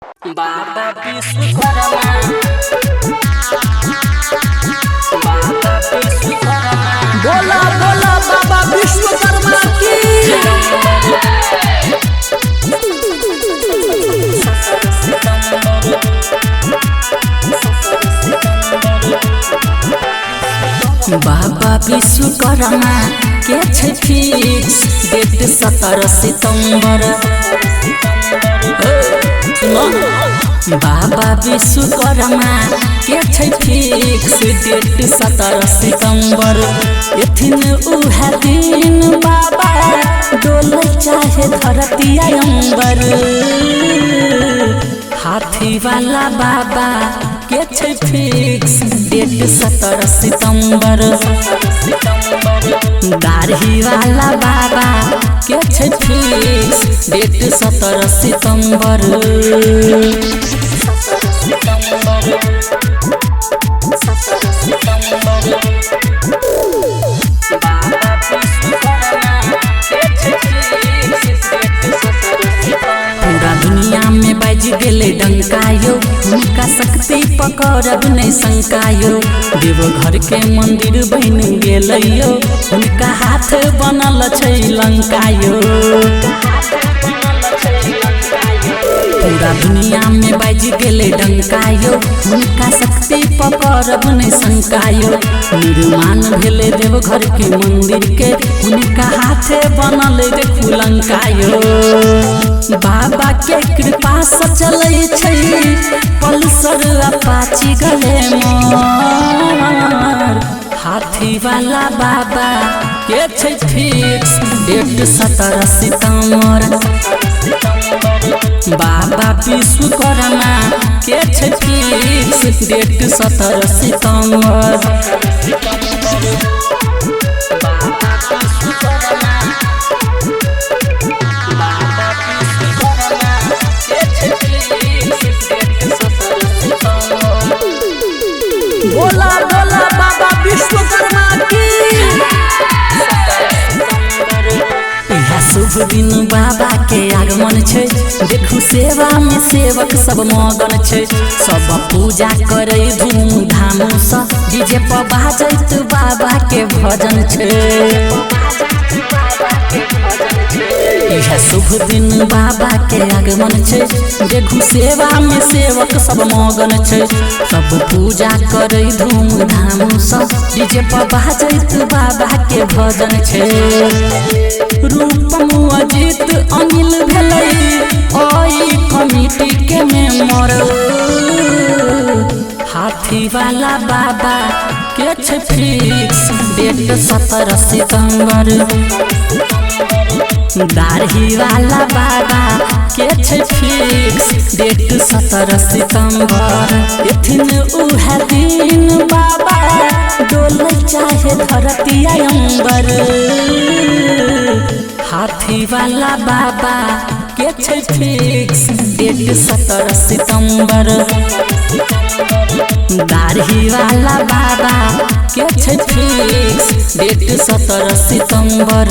बाबा विश्वकर्मा, बाबा विश्वकर्मा, बोला बोला बाबा विश्वकर्मा की। बाबा विश्वकर्मा के छै फिक्स डेट 17 सितंबर। बाबा विश्वकर्मा के छै फिक्स डेट 17 सितंबर। एथिन उहे दिन बाबा डोले चाहे धरती अंबर। हाथी वाला बाबा के छै फिक्स डेट 17 सितंबर। दाढ़ी वाला बाबा के छै फिक्स डेट 17 सितंबर। पूरा दुनिया में बाज गेले डंकायो, उनका शक्ति पकड़ब नहीं शंकायो। देवघर के मंदिर बन गेलयो, उनका हाथ बनल छै लंकायो। पूरा दुनिया में बाज गेले डंकायो, उनका शक्ति पकड़ब नहीं शंकायो। निर्माण भेले देवघर के मंदिर के, उनका हाथे बनल देखू लंकायो। बाबा के कृपा से चले छै पल्सर अपाची ग्लैमर। हाथी वाला बाबा के छै फिक्स डेट 17 सितंबर। बाबा विश्वकर्मा के छै फिक्स डेट 17 सितंबर। बोला बोला बाबा विश्वकर्मा की। यह शुभ दिन बाबा के आगमन छै, देखू सेवा में सेवक सब मगन छै। सब पूजा करे धूमधाम से, डीजे पर बाजत बाबा के भजन छै। यह शुभ दिन बाबा के आगमन छै, देखू सेवा में सेवक सब मगन छै। सब पूजा करे धूमधाम से, डीजे पर बाजत बाबा के भजन छै। रूपम अजित अनिल भेलै ओई कमिटी के मेंबर। हाथी वाला बाबा के छै फिक्स डेट 17 सितंबर। दाढ़ी वाला बाबा के छै फिक्स डेट 17 सितंबर। एथिन उहे दिन बाबा डोले चाहे धरती अंबर। हाथी वाला बाबा के छै फिक्स डेट 17 सितंबर। दाढ़ी वाला बाबा के छै फिक्स डेट 17 सितंबर।